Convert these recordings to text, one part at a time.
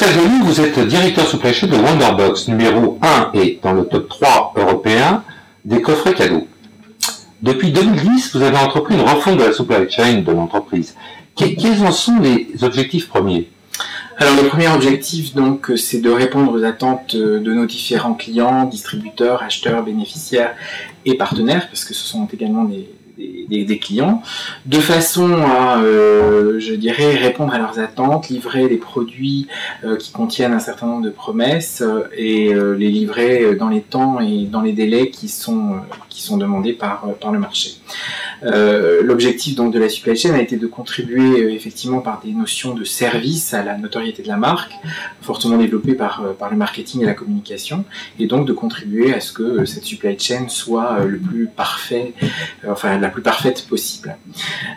Pascal Joannou, vous êtes directeur supply chain de Wonderbox, numéro 1 et dans le top 3 européen des coffrets cadeaux. Depuis 2010, vous avez entrepris une refonte de la supply chain de l'entreprise. Quels en sont les objectifs premiers? Alors le premier objectif, donc, c'est de répondre aux attentes de nos différents clients, distributeurs, acheteurs, bénéficiaires et partenaires, parce que ce sont également des clients, de façon à, je dirais, répondre à leurs attentes, livrer des produits qui contiennent un certain nombre de promesses et les livrer dans les temps et dans les délais qui sont demandés par le marché. L'objectif donc de la supply chain a été de contribuer effectivement par des notions de service à la notoriété de la marque, fortement développée par le marketing et la communication, et donc de contribuer à ce que cette supply chain soit le plus parfait, la plus parfaite possible.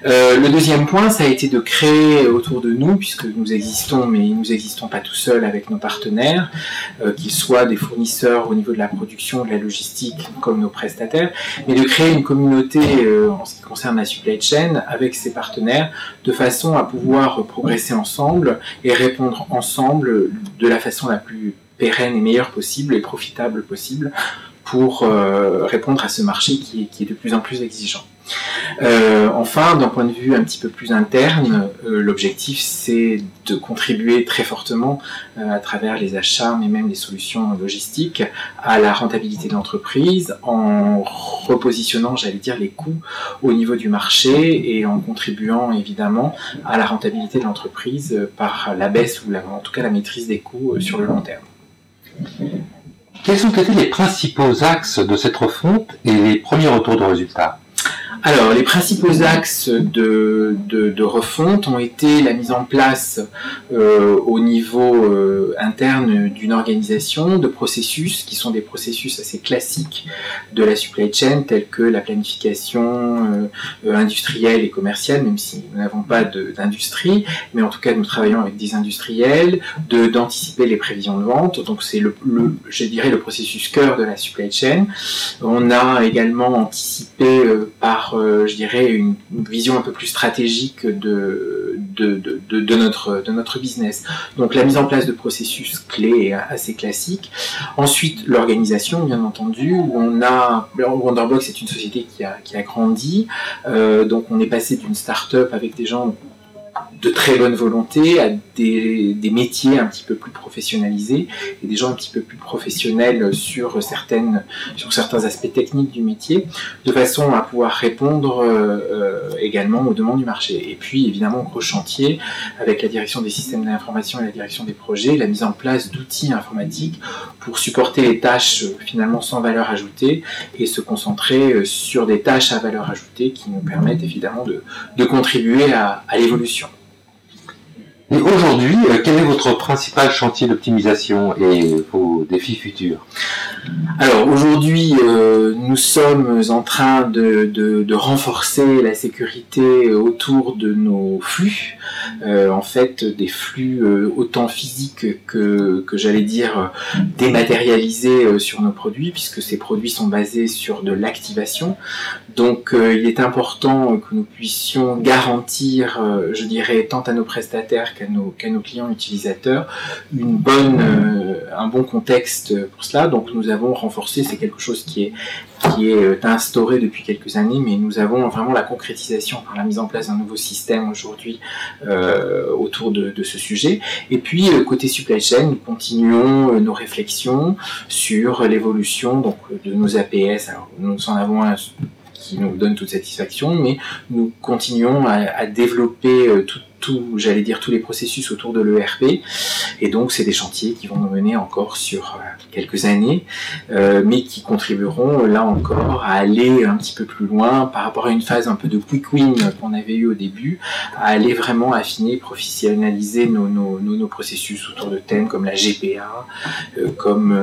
Le deuxième point, ça a été de créer autour de nous, puisque nous existons, mais nous n'existons pas tout seuls avec nos partenaires, qu'ils soient des fournisseurs au niveau de la production, de la logistique, comme nos prestataires, mais de créer une communauté en ce qui concerne la supply chain avec ses partenaires, de façon à pouvoir progresser ensemble et répondre ensemble de la façon la plus pérenne et meilleure possible et profitable possible pour répondre à ce marché qui est de plus en plus exigeant. Enfin, d'un point de vue un petit peu plus interne, l'objectif c'est de contribuer très fortement à travers les achats, mais même les solutions logistiques, à la rentabilité de l'entreprise, en repositionnant, j'allais dire, les coûts au niveau du marché et en contribuant évidemment à la rentabilité de l'entreprise par la baisse ou en tout cas la maîtrise des coûts sur le long terme. Quels ont été les principaux axes de cette refonte et les premiers retours de résultats? Alors, les principaux axes de refonte ont été la mise en place au niveau interne d'une organisation de processus qui sont des processus assez classiques de la supply chain, tels que la planification industrielle et commerciale, même si nous n'avons pas d'industrie, mais en tout cas nous travaillons avec des industriels, d'anticiper les prévisions de vente, donc c'est je dirais le processus cœur de la supply chain. On a également anticipé par je dirais une vision un peu plus stratégique de notre business. Donc la mise en place de processus clés est assez classique. Ensuite, l'organisation, bien entendu, où Wonderbox est une société qui a grandi. Donc on est passé d'une start-up avec des gens de très bonne volonté à des métiers un petit peu plus professionnalisés et des gens un petit peu plus professionnels sur certains aspects techniques du métier, de façon à pouvoir répondre également aux demandes du marché. Et puis évidemment, gros chantier avec la direction des systèmes d'information et la direction des projets, la mise en place d'outils informatiques pour supporter les tâches finalement sans valeur ajoutée et se concentrer sur des tâches à valeur ajoutée qui nous permettent évidemment de contribuer à l'évolution. Et aujourd'hui, quel est votre principal chantier d'optimisation et vos défis futurs? Alors aujourd'hui, nous sommes en train de renforcer la sécurité autour de nos flux, en fait des flux autant physiques que j'allais dire dématérialisés sur nos produits, puisque ces produits sont basés sur de l'activation. Donc il est important que nous puissions garantir, je dirais, tant à nos prestataires qu'à nos clients utilisateurs, un bon contexte pour cela. Donc nous avons renforcé, c'est quelque chose qui est instauré depuis quelques années, mais nous avons vraiment la concrétisation par la mise en place d'un nouveau système aujourd'hui autour de ce sujet. Et puis côté supply chain, nous continuons nos réflexions sur l'évolution donc de nos APS. Alors nous en avons un qui nous donne toute satisfaction, mais nous continuons à développer j'allais dire tous les processus autour de l'ERP, et donc c'est des chantiers qui vont nous mener encore sur quelques années, mais qui contribueront là encore à aller un petit peu plus loin par rapport à une phase un peu de quick win qu'on avait eu au début, à aller vraiment affiner, professionnaliser nos processus autour de thèmes comme la GPA, comme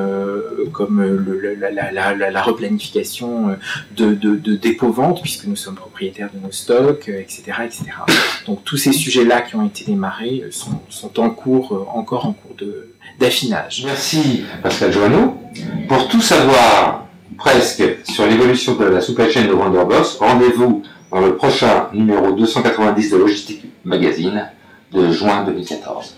la replanification de dépôt-vente, puisque nous sommes propriétaires de nos stocks, etc., etc. Donc tous ces sujets-là qui ont été démarrés sont encore en cours d'affinage. Merci Pascal Joannou. Pour tout savoir presque sur l'évolution de la supply chain de Wonderbox, rendez-vous dans le prochain numéro 290 de Logistique Magazine de juin 2014.